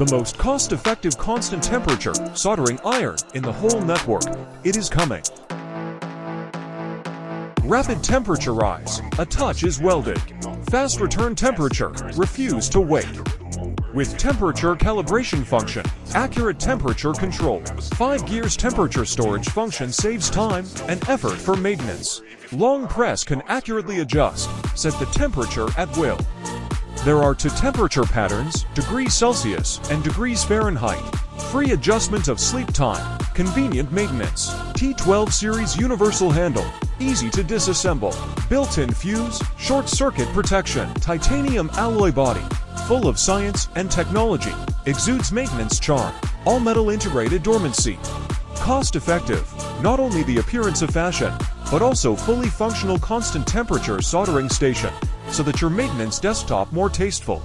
The most cost-effective constant temperature soldering iron in the whole network. It is coming. Rapid temperature rise. A touch is welded. Fast return temperature. Refuse to wait. With temperature calibration function, accurate temperature control. 5 gears temperature storage function saves time and effort for maintenance. Long press can accurately adjust, set the temperature at will. There are 2 temperature patterns, degrees Celsius and degrees Fahrenheit. Free adjustment of sleep time, convenient maintenance. T12 series universal handle, easy to disassemble. Built-in fuse, short circuit protection. Titanium alloy body, full of science and technology. Exudes maintenance charm. All metal integrated dormancy. Cost effective. Not only the appearance of fashion, but also fully functional constant temperature soldering station, so that your maintenance desktop more tasteful.